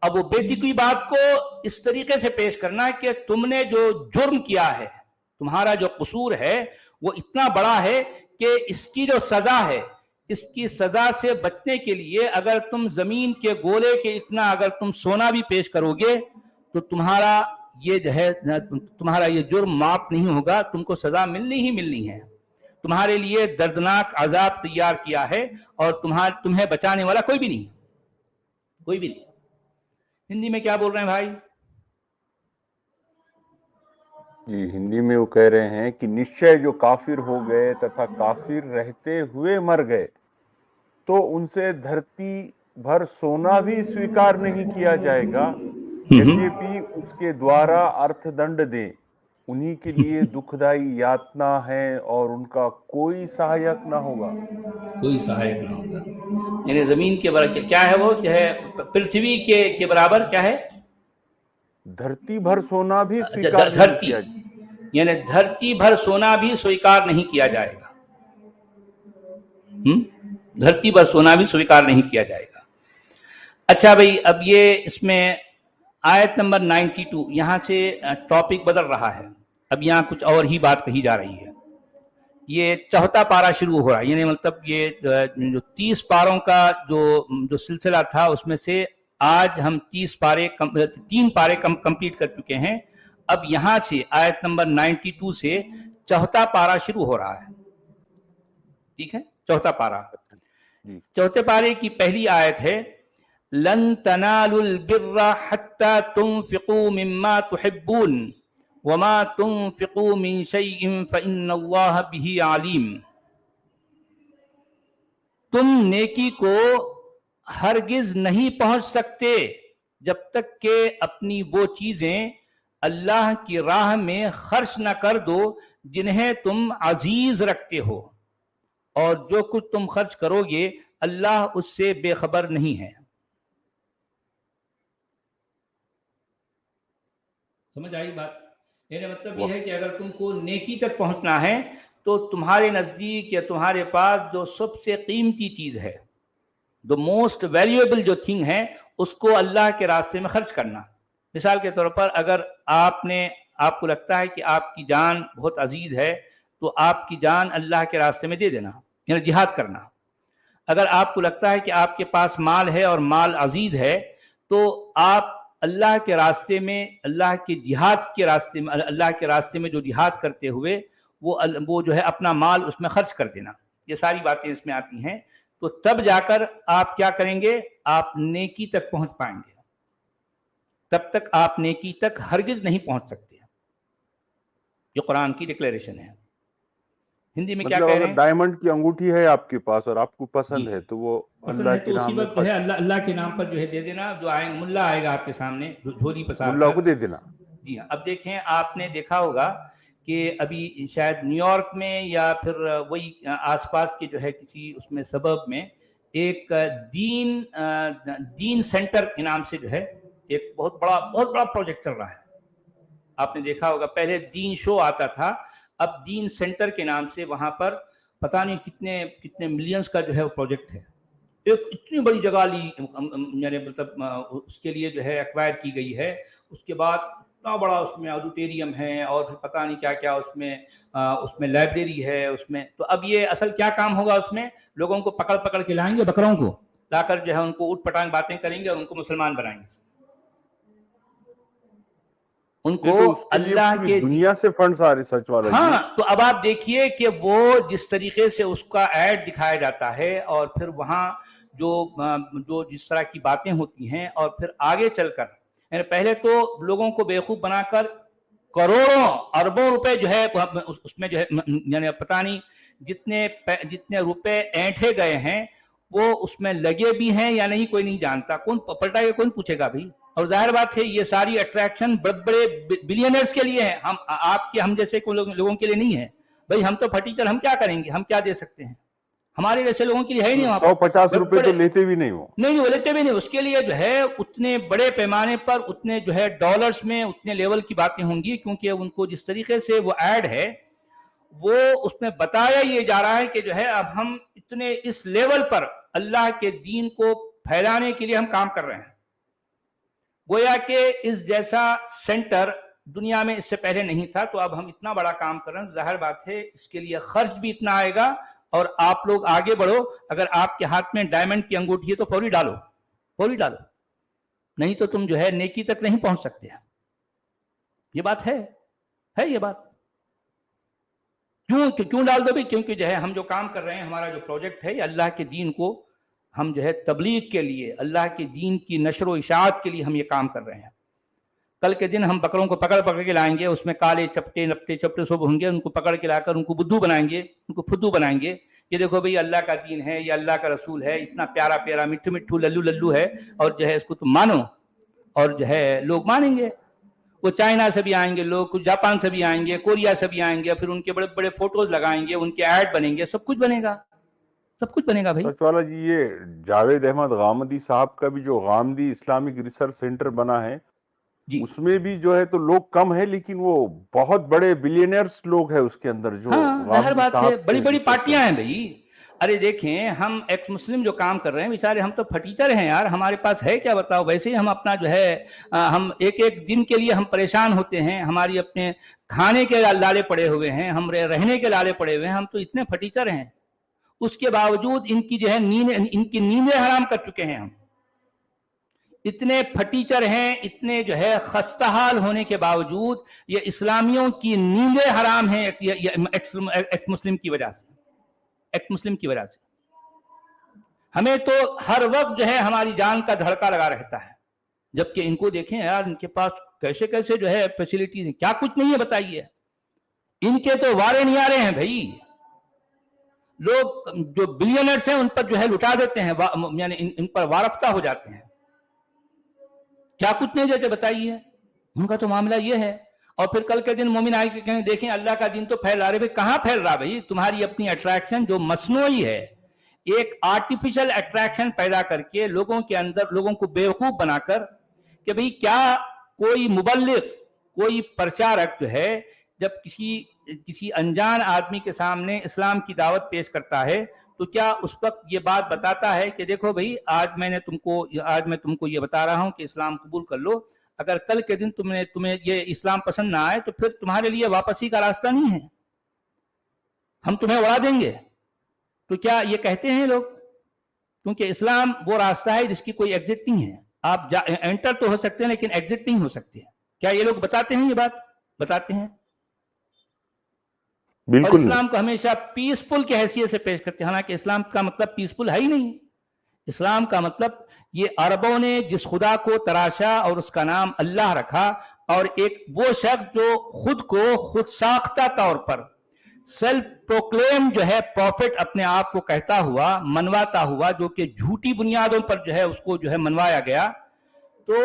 اب وہ بے تکی بات کو اس طریقے سے پیش کرنا کہ تم نے جو جرم کیا ہے، تمہارا جو قصور ہے وہ اتنا بڑا ہے کہ اس کی جو سزا ہے، اس کی سزا سے بچنے کے لیے اگر تم زمین کے گولے کے اتنا اگر تم سونا بھی پیش کرو گے تو تمہارا یہ جو ہے تمہارا یہ جرم معاف نہیں ہوگا، تم کو سزا ملنی ہی ملنی ہے، تمہارے لیے دردناک عذاب تیار کیا ہے، اور تمہیں بچانے والا کوئی بھی نہیں، کوئی بھی نہیں۔ ہندی میں کیا بول رہے ہیں بھائی؟ جی ہندی میں وہ کہہ رہے ہیں کہ نشچے جو کافر ہو گئے تتھا کافر رہتے ہوئے مر گئے تو ان سے دھرتی بھر سونا بھی سویکار نہیں کیا جائے گا، یدیپی اس کے دوارا ارتھ دنڈ دیں، انہی کے لیے دکھدائی یاتنا ہے اور ان کا کوئی سہایک نہ ہوگا۔ کوئی سہایک نہ ہوگا، یعنی زمین کے برابر کیا ہے، وہ جو ہے پرتھوی کے برابر کیا ہے؟ دھرتی بھر سونا بھی سویکار نہیں دھرتی، کیا جائے یعنی دھرتی بھر سونا بھی سویکار نہیں کیا جائے گا، دھرتی بھر سونا بھی سویکار نہیں کیا جائے گا۔ اچھا بھائی، اب یہ اس میں آیت نمبر 92 یہاں سے ٹاپک بدل رہا ہے، اب یہاں کچھ اور ہی بات کہی جا رہی ہے۔ یہ چوتھا پارہ شروع ہو رہا ہے، یعنی مطلب یہ جو 30 پاروں کا جو سلسلہ تھا اس میں سے آج ہم 3 پارے کمپلیٹ کر چکے ہیں۔ اب یہاں سے آیت نمبر 92 سے چوتھا پارہ شروع ہو رہا ہے، ٹھیک ہے؟ چوتھا پارہ، چوتھے پارے کی پہلی آیت ہے لن تنالوا البر حتى تنفقوا مما تحبون وما تنفقوا من شيء فإن الله به عليم۔ تم نیکی کو ہرگز نہیں پہنچ سکتے جب تک کہ اپنی وہ چیزیں اللہ کی راہ میں خرچ نہ کر دو جنہیں تم عزیز رکھتے ہو، اور جو کچھ تم خرچ کرو گے اللہ اس سے بے خبر نہیں ہے۔ سمجھ آئی بات؟ میرا مطلب یہ ہے کہ اگر تم کو نیکی تک پہنچنا ہے تو تمہارے نزدیک یا تمہارے پاس جو سب سے قیمتی چیز ہے، جو موسٹ ویلیویبل جو تھنگ ہے، اس کو اللہ کے راستے میں خرچ کرنا۔ مثال کے طور پر اگر آپ کو لگتا ہے کہ آپ کی جان بہت عزیز ہے تو آپ کی جان اللہ کے راستے میں دے دینا، یعنی جہاد کرنا۔ اگر آپ کو لگتا ہے کہ آپ کے پاس مال ہے اور مال عزیز ہے تو آپ اللہ کے راستے میں، اللہ کے جہاد کے راستے میں، اللہ کے راستے میں جو جہاد کرتے ہوئے وہ جو ہے اپنا مال اس میں خرچ کر دینا۔ یہ ساری باتیں اس میں آتی ہیں، تو تب جا کر آپ کیا کریں گے؟ آپ نیکی تک پہنچ پائیں گے، تب تک آپ نیکی تک ہرگز نہیں پہنچ سکتے۔ یہ قرآن کی ڈکلیریشن ہے۔ ہندی میں کیا کہہ رہے ہیں؟ ڈائمنڈ کی انگوٹھی ہے آپ کے پاس اور آپ کو پسند ہے تو وہ اللہ کی راہ میں جو ہے اللہ کے نام پر جو ہے دے دینا، جو ملا آئے گا آپ کے سامنے جھولی پسار ملا کو دے دینا۔ جی ہاں، اب دیکھیں آپ نے دیکھا ہوگا کہ ابھی شاید نیو یارک میں یا پھر وہی آس پاس کے جو ہے کسی اس میں سبب میں ایک دین سینٹر کے نام سے جو ہے ایک بہت بڑا پروجیکٹ چل رہا ہے۔ آپ نے دیکھا ہوگا پہلے دین شو آتا تھا، اب دین سینٹر کے نام سے وہاں پر پتہ نہیں کتنے ملینز کا جو ہے وہ پروجیکٹ ہے۔ ایک اتنی بڑی جگہ لی، یعنی مطلب اس کے لیے جو ہے ایکوائر کی گئی ہے، اس کے بعد اتنا بڑا اس میں آڈیٹوریم ہے اور پھر پتہ نہیں کیا کیا اس میں لائبریری ہے اس میں۔ تو اب یہ اصل کیا کام ہوگا؟ اس میں لوگوں کو پکڑ کے لائیں گے، بکروں کو لا کر جو ہے ان کو اٹھ پٹانگ باتیں کریں گے اور ان کو مسلمان بنائیں گے، ان کو اللہ کے دنیا سے فنڈز آ رہے سچ والا۔ ہاں، تو اب آپ دیکھیے کہ وہ جس طریقے سے اس کا ایڈ دکھایا جاتا ہے اور پھر وہاں جو جس طرح کی باتیں ہوتی ہیں، اور پھر آگے چل کر یعنی پہلے تو لوگوں کو بیوقوف بنا کر کروڑوں اربوں روپے جو ہے اس میں جو ہے یعنی پتہ نہیں جتنے روپے اینٹھے گئے ہیں وہ اس میں لگے بھی ہیں یا نہیں کوئی نہیں جانتا، کون پلٹا کے کون پوچھے گا بھی؟ اور ظاہر بات ہے یہ ساری اٹریکشن بڑے بلینئرز کے لیے ہیں، ہم جیسے لوگوں کے لیے نہیں ہے۔ بھائی ہم تو پھٹیچر، ہم کیا کریں گے؟ ہم کیا دے سکتے ہیں؟ ہمارے جیسے لوگوں کے لیے ہے ہی نہیں۔ 150 روپے تو لیتے بھی نہیں، وہ لیتے بھی نہیں۔ اس کے لیے جو ہے اتنے بڑے پیمانے پر اتنے جو ہے ڈالرز میں اتنے لیول کی باتیں ہوں گی، کیونکہ ان کو جس طریقے سے وہ ایڈ ہے وہ اس میں بتایا یہ جا رہا ہے کہ جو ہے اب ہم اتنے اس لیول پر اللہ کے دین کو پھیلانے کے لیے ہم کام کر رہے ہیں۔ گویا کہ اس جیسا سینٹر دنیا میں اس سے پہلے نہیں تھا، تو اب ہم اتنا بڑا کام کر رہے ہیں، ظاہر بات ہے اس کے لیے خرچ بھی اتنا آئے گا، اور آپ لوگ آگے بڑھو. اگر آپ کے ہاتھ میں ڈائمنڈ کی انگوٹھی ہے تو فوری ڈالو، فوری ڈالو، نہیں تو تم جو ہے نیکی تک نہیں پہنچ سکتے. یہ بات ہے یہ بات. کیوں ڈال دو بھی؟ کیونکہ جو ہے ہم جو کام کر رہے ہیں، ہمارا جو پروجیکٹ ہے، یہ اللہ کے دین کو ہم جو ہے تبلیغ کے لیے، اللہ کے دین کی نشر و اشاعت کے لیے ہم یہ کام کر رہے ہیں. کل کے دن ہم بکروں کو پکڑ کے لائیں گے، اس میں کالے چپٹے لپٹے چپٹے سب ہوں گے، ان کو پکڑ کے لا کر ان کو بدھو بنائیں گے، ان کو پھدو بنائیں گے. یہ دیکھو بھئی اللہ کا دین ہے، یہ اللہ کا رسول ہے، اتنا پیارا پیارا مٹھو مٹھو للو للو ہے، اور جو ہے اس کو تم مانو. اور جو ہے لوگ مانیں گے. وہ چائنا سے بھی آئیں گے لوگ، کچھ جاپان سے بھی آئیں گے، کوریا سے بھی آئیں گے، پھر ان کے بڑے بڑے فوٹوز لگائیں گے، ان کے ایڈ بنیں گے، سب کچھ بنے گا، سب کچھ بنے گا بھائی. سچ والا جی، یہ جاوید احمد غامدی صاحب کا بھی جو غامدی اسلامک ریسرچ سینٹر بنا ہے، جی اس میں بھی جو ہے تو لوگ کم ہیں، لیکن وہ بہت بڑے بلینئرز لوگ ہیں اس کے اندر، جو ہاں ظاہر غامدی بات ہے، صاحب بڑی کے بڑی ریسرچ پارٹیاں ہیں سینٹر. بھائی. ارے دیکھیں، ہم ایکس مسلم جو کام کر رہے ہیں بیچارے، ہم تو پھٹیچر ہیں یار، ہمارے پاس ہے کیا بتاؤ. ویسے ہی ہم اپنا جو ہے ہم ایک ایک دن کے لیے ہم پریشان ہوتے ہیں، ہماری اپنے کھانے کے لالے پڑے ہوئے ہیں، ہم رہنے کے لالے پڑے ہوئے ہیں، ہم تو اتنے پھٹیچر ہیں. اس کے باوجود ان کی جو ہے ان کی نیندیں حرام کر چکے ہیں. ہم اتنے پھٹیچر ہیں، اتنے جو ہے خستہ حال ہونے کے باوجود یہ اسلامیوں کی نیندیں حرام ہیں ایکس مسلم کی وجہ سے. ایکس مسلم کی وجہ سے ہمیں تو ہر وقت جو ہے ہماری جان کا دھڑکا لگا رہتا ہے، جبکہ ان کو دیکھیں یار، ان کے پاس کیسے کیسے جو ہے فیسلٹیز ہیں، کیا کچھ نہیں ہے بتائیے. ان کے تو وارے نہیں آ رہے ہیں بھائی. لوگ جو بلینئرز ہیں ان پر جو ہے لٹا دیتے ہیں، یعنی ان پر وارفتہ ہو جاتے ہیں. کیا کچھ نہیں دیتے بتائیے. ان کا تو معاملہ یہ ہے. اور پھر کل کے دن مومن آئے کہ کہیں دیکھیں اللہ کا دین تو پھیل رہا ہے. بھائی کہاں پھیل رہا بھائی؟ تمہاری اپنی اٹریکشن جو مصنوعی ہے، ایک آرٹیفیشل اٹریکشن پیدا کر کے لوگوں کے اندر، لوگوں کو بیوقوف بنا کر کہ بھئی کیا کوئی مبلغ، کوئی پرچارک جو ہے جب کسی انجان آدمی کے سامنے اسلام کی دعوت پیش کرتا ہے تو کیا اس وقت یہ بات بتاتا ہے کہ دیکھو بھئی آج میں تم کو یہ بتا رہا ہوں کہ اسلام قبول کر لو، اگر کل کے دن تمہیں یہ اسلام پسند نہ آئے تو پھر تمہارے لیے واپسی کا راستہ نہیں ہے، ہم تمہیں اڑا دیں گے. تو کیا یہ کہتے ہیں لوگ؟ کیونکہ اسلام وہ راستہ ہے جس کی کوئی ایگزٹ نہیں ہے. آپ انٹر تو ہو سکتے ہیں لیکن ایگزٹ نہیں ہو سکتے. کیا یہ لوگ بتاتے ہیں؟ یہ بات بتاتے ہیں. اور اسلام کو ہمیشہ پیسفل کی حیثیت سے پیش کرتے ہیں، حالانکہ اسلام کا مطلب پیسفل ہے ہی نہیں. اسلام کا مطلب یہ عربوں نے جس خدا کو تراشا اور اس کا نام اللہ رکھا، اور ایک وہ شخص جو خود ساختہ طور پر سیلف پروکلیم جو ہے پروفٹ اپنے آپ کو کہتا ہوا، منواتا ہوا، جو کہ جھوٹی بنیادوں پر جو ہے اس کو جو ہے منوایا گیا. تو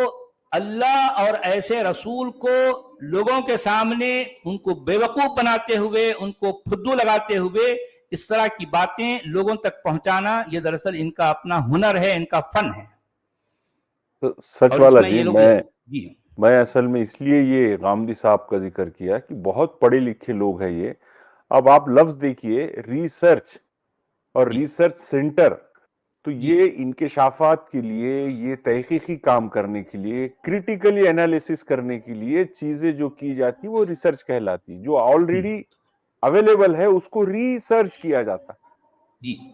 اللہ اور ایسے رسول کو لوگوں کے سامنے ان کو بیوقوف بناتے ہوئے، ان کو پھدو لگاتے ہوئے اس طرح کی باتیں لوگوں تک پہنچانا، یہ دراصل ان کا اپنا ہنر ہے، ان کا فن ہے. سچ والا جی، میں اصل میں اس لیے یہ غامدی صاحب کا ذکر کیا کہ بہت پڑھے لکھے لوگ ہیں یہ. اب آپ لفظ دیکھیے، ریسرچ اور ریسرچ سینٹر، تو یہ انکشافات کے لیے، یہ تحقیقی کام کرنے کے لیے، کریٹیکلی انالیسس کرنے کے لیے چیزیں جو کی جاتی وہ ریسرچ کہلاتی. جو آلریڈی اویلیبل ہے اس کو ریسرچ کیا جاتا.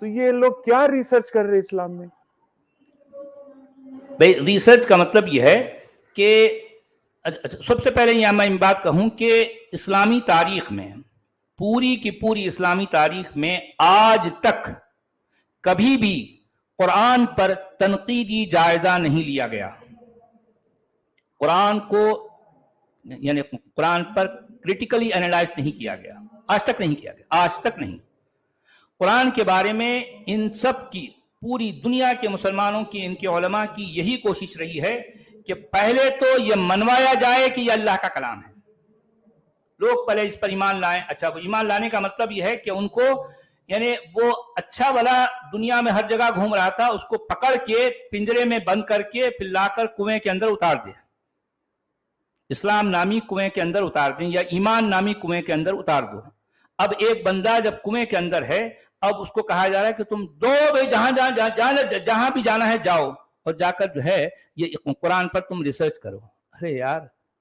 تو یہ لوگ کیا ریسرچ کر رہے اسلام میں؟ بھئی ریسرچ کا مطلب یہ ہے کہ سب سے پہلے یہ میں بات کہوں کہ اسلامی تاریخ میں، پوری کی پوری اسلامی تاریخ میں آج تک کبھی بھی قرآن پر تنقیدی جائزہ نہیں لیا گیا. قرآن کو یعنی قرآن پر کریٹیکلی انالائز نہیں کیا گیا، آج تک نہیں کیا گیا، آج تک نہیں. قرآن کے بارے میں ان سب کی، پوری دنیا کے مسلمانوں کی، ان کے علماء کی یہی کوشش رہی ہے کہ پہلے تو یہ منوایا جائے کہ یہ اللہ کا کلام ہے. لوگ پہلے اس پر ایمان لائیں. اچھا، وہ ایمان لانے کا مطلب یہ ہے کہ ان کو، یعنی وہ اچھا والا دنیا میں ہر جگہ گھوم رہا تھا، اس کو پکڑ کے پنجرے میں بند کر کے پھر لا کر کنویں کے اندر اتار دیں، اسلام نامی کنویں کے اندر اتار دیں، یا ایمان نامی کنویں کے اندر اتار دو. اب ایک بندہ جب کنویں کے اندر ہے، اب اس کو کہا جا رہا ہے کہ تم دو بھائی جہاں بھی جانا ہے جاؤ، اور جا کر جو ہے یہ قرآن پر تم ریسرچ کرو. ارے یار،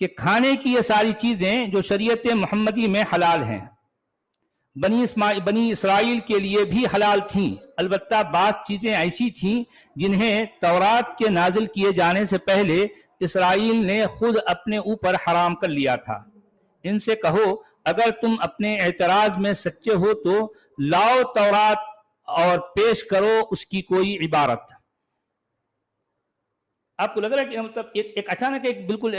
کہ کھانے کی یہ ساری چیزیں جو شریعت محمدی میں حلال ہیں بنی اسرائیل کے لیے بھی حلال تھیں، البتہ بعض چیزیں ایسی تھیں جنہیں تورات کے نازل کیے جانے سے پہلے اسرائیل نے خود اپنے اوپر حرام کر لیا تھا۔ ان سے کہو اگر تم اپنے اعتراض میں سچے ہو تو لاؤ تورات اور پیش کرو اس کی کوئی عبارت۔ آپ کو لگ رہا ہے کہ مطلب ایک اچانک ایک بالکل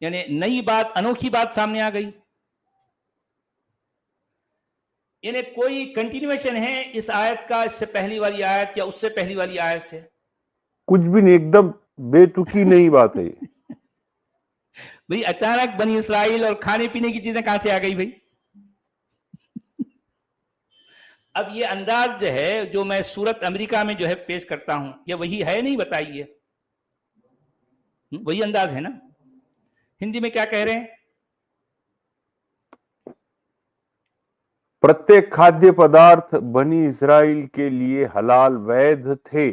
یعنی نئی بات، انوکھی بات سامنے آ گئی، یعنی کوئی کنٹینیویشن ہے اس آیت کا اس سے پہلی والی آیت یا اس سے پہلی والی آیت سے؟ کچھ بھی نہیں، ایک دم بے تکی نئی بات ہے۔ بھئی اچانک بنی اسرائیل اور کھانے پینے کی چیزیں کہاں سے آ گئی بھئی؟ اب یہ انداز جو ہے جو میں سورت امریکہ میں جو ہے پیش کرتا ہوں، یہ وہی ہے نہیں؟ بتائیے، وہی انداز ہے نا؟ ہندی میں کیا کہہ رہے ہیں؟ پرتیک کھادیہ پدارتھ بنی اسرائیل کے لیے حلال وید تھے،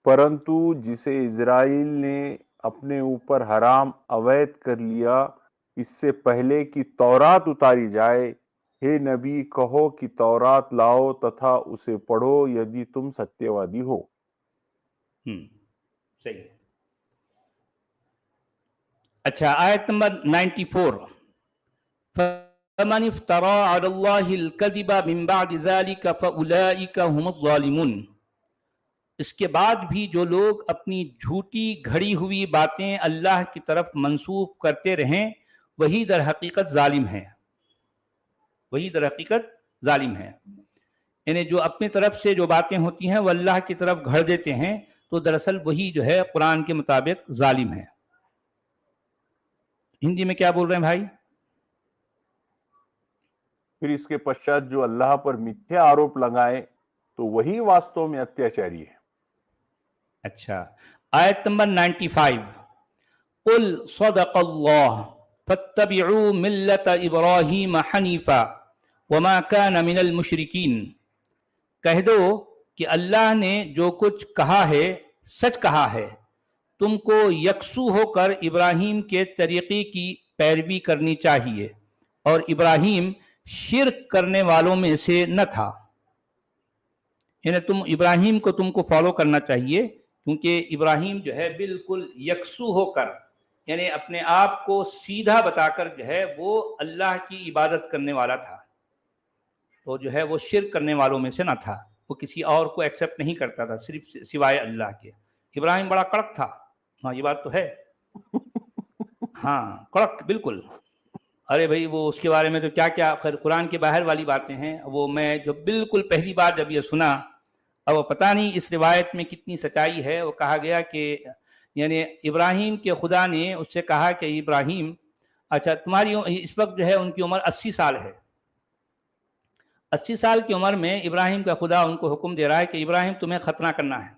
پرنتو جسے اسرائیل نے اپنے اوپر حرام اوید کر لیا اس سے پہلے کہ تورات اتاری جائے، ہے نبی کہو کہ تورات لاؤ تتھا اسے پڑھو یدی تم ستیہ ہو۔ صحیح۔ اچھا، آیت نمبر 94، فَمَنِ افْتَرَى عَلَى اللَّهِ الْكَذِبَ مِن بَعْدِ ذَلِكَ فَأُولَئِكَ هُمُ الظَّالِمُونَ۔ اس کے بعد بھی جو لوگ اپنی جھوٹی گھڑی ہوئی باتیں اللہ کی طرف منسوخ کرتے رہیں وہی در حقیقت ظالم ہیں، وہی در حقیقت ظالم ہیں۔ یعنی جو اپنی طرف سے جو باتیں ہوتی ہیں وہ اللہ کی طرف گھڑ دیتے ہیں تو دراصل وہی جو ہے قرآن کے مطابق ظالم ہے۔ ہندی میں کیا بول رہے ہیں بھائی؟ پھر اس کے پشچات جو اللہ پر متھیا آروپ لگائے تو وہی واستو میں اتیاچاری ہے۔ اچھا، آیت نمبر 95، قل صدق اللہ فاتبعوا ملت ابراہیم حنیفا وما کان من المشرکین۔ کہہ دو کہ اللہ نے جو کچھ کہا ہے سچ کہا ہے، تم کو یکسو ہو کر ابراہیم کے طریقے کی پیروی کرنی چاہیے، اور ابراہیم شرک کرنے والوں میں سے نہ تھا۔ یعنی ابراہیم کو تم کو فالو کرنا چاہیے، کیونکہ ابراہیم جو ہے بالکل یکسو ہو کر، یعنی اپنے آپ کو سیدھا بتا کر جو ہے وہ اللہ کی عبادت کرنے والا تھا، تو جو ہے وہ شرک کرنے والوں میں سے نہ تھا، وہ کسی اور کو ایکسیپٹ نہیں کرتا تھا صرف سوائے اللہ کے۔ ابراہیم بڑا کڑک تھا، ہاں یہ بات تو ہے، ہاں کڑک بالکل۔ ارے بھائی وہ اس کے بارے میں تو کیا کیا قرآن کے باہر والی باتیں ہیں، وہ میں جو بالکل پہلی بار جب یہ سنا، اب وہ پتہ نہیں اس روایت میں کتنی سچائی ہے۔ وہ کہا گیا کہ یعنی ابراہیم کے خدا نے اس سے کہا کہ ابراہیم، اچھا تمہاری اس وقت جو ہے ان کی عمر 80 سال ہے، 80 سال کی عمر میں ابراہیم کا خدا ان کو حکم دے رہا ہے کہ ابراہیم تمہیں ختنہ کرنا ہے۔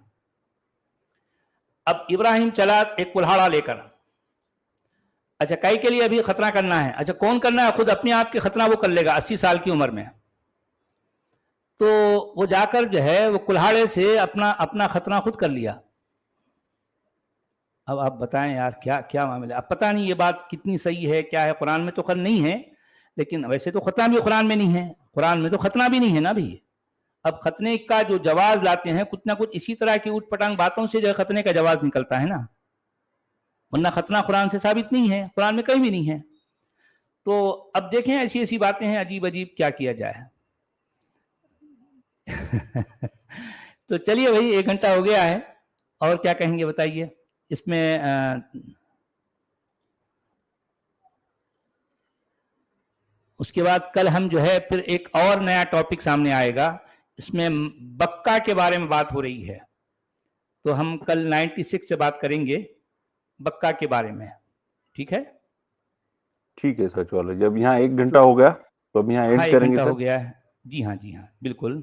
اب ابراہیم چلا ایک کلہاڑا لے کر، اچھا کئی کے لیے ابھی ختنہ کرنا ہے، اچھا کون کرنا ہے؟ خود اپنے آپ کے ختنہ وہ کر لے گا 80 سال کی عمر میں۔ تو وہ جا کر جو ہے وہ کلہاڑے سے اپنا ختنہ خود کر لیا۔ اب آپ بتائیں یار کیا معاملہ ہے؟ اب پتہ نہیں یہ بات کتنی صحیح ہے کیا ہے، قرآن میں تو خیر نہیں ہے، لیکن ویسے تو ختنہ بھی قرآن میں نہیں ہے، قرآن میں تو ختنہ بھی نہیں ہے نا بھی۔ اب ختنے کا جو جواز لاتے ہیں کچھ نہ کچھ اسی طرح کی اوٹ پٹانگ باتوں سے جو ہے ختنے کا جواز نکلتا ہے نا، ورنہ ختنہ قرآن سے ثابت نہیں ہے، قرآن میں کہیں بھی نہیں ہے۔ تو اب دیکھیں ایسی ایسی باتیں ہیں عجیب عجیب، کیا کیا جائے۔ تو چلیے بھائی 1 گھنٹہ ہو گیا ہے، اور کیا کہیں گے بتائیے اس میں؟ اس کے بعد کل ہم جو ہے پھر ایک اور نیا ٹاپک سامنے آئے گا، اس میں بکا کے بارے میں بات ہو رہی ہے، تو ہم کل 96 سے بات کریں گے بکا کے بارے میں، ٹھیک ہے؟ ٹھیک ہے سچ والا، جب یہاں 1 گھنٹہ ہو گیا تو اب یہاں ہاں اینڈ 1 کریں گھنٹہ گے سر۔ ہو گیا ہے، جی ہاں بالکل۔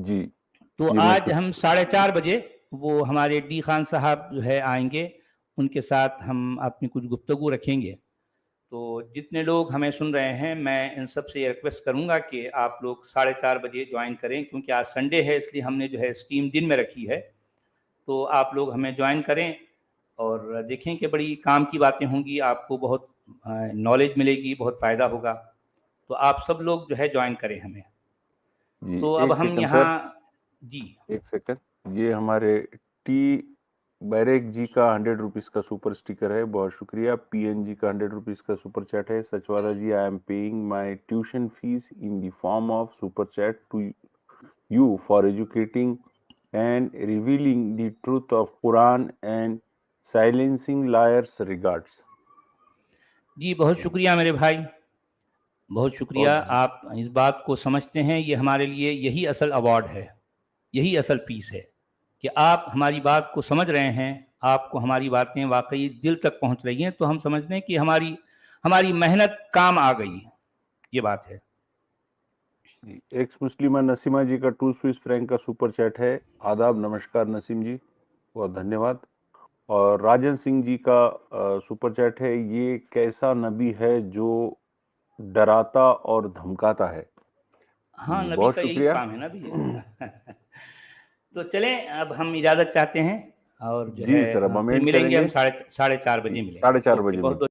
جی تو آج ہم 4:30 بجے وہ ہمارے ڈی خان صاحب جو ہے آئیں گے، ان کے ساتھ ہم اپنی کچھ گفتگو رکھیں گے۔ تو جتنے لوگ ہمیں سن رہے ہیں میں ان سب سے یہ ریکویسٹ کروں گا کہ آپ لوگ 4:30 بجے جوائن کریں، کیونکہ آج سنڈے ہے اس لیے ہم نے جو ہے اسٹیم دن میں رکھی ہے، تو آپ لوگ ہمیں جوائن کریں۔ اور دیکھیں کہ بڑی کام کی باتیں ہوں گی، آپ کو بہت نالج ملے گی، بہت فائدہ ہوگا. تو آپ سب لوگ جو ہے جوائن کریں ہمیں. جی تو ایک اب ہم سیکنڈ یہاں سر، جی ایک سیکنڈ، یہ ہمارے ٹی بیریک جی کا 100 روپیز کا سپر اسٹیکر ہے، بہت شکریہ. پی این جی کا 100 روپیز کا سپر چیٹ ہے. سچوالا جی، I am paying my tuition fee in the form of super chat to you for educating and revealing the truth of Quran and silencing liars regards. جی بہت شکریہ میرے بھائی، بہت شکریہ. آپ اس بات کو سمجھتے ہیں، یہ ہمارے لیے یہی اصل ایوارڈ ہے، یہی اصل پیس ہے کہ آپ ہماری بات کو سمجھ رہے ہیں، آپ کو ہماری باتیں واقعی دل تک پہنچ رہی ہیں. تو ہم سمجھتے ہیں کہ ہماری محنت کام آ گئی. یہ بات ہے. ایکس مسلمہ نسیمہ جی کا 2 سوئس فرینک کا سپر چیٹ ہے. آداب، نمشکار نسیم جی، بہت دھنیہ واد. اور راجن سنگھ جی کا سپر چیٹ ہے. یہ کیسا نبی ہے جو ڈراتا اور دھمکاتا ہے؟ ہاں، جی نبی بہت کا یہی شکریہ. کام ہے نا بھی. تو چلیں اب ہم اجازت چاہتے ہیں، اور جو جی ہے سر، اب ہم پھر اینڈ ملیں کریں گے، گے. ہم 4:30 بجے جی ملیں گے. 4:30 اوکے، بجے بہت ملیں. بہت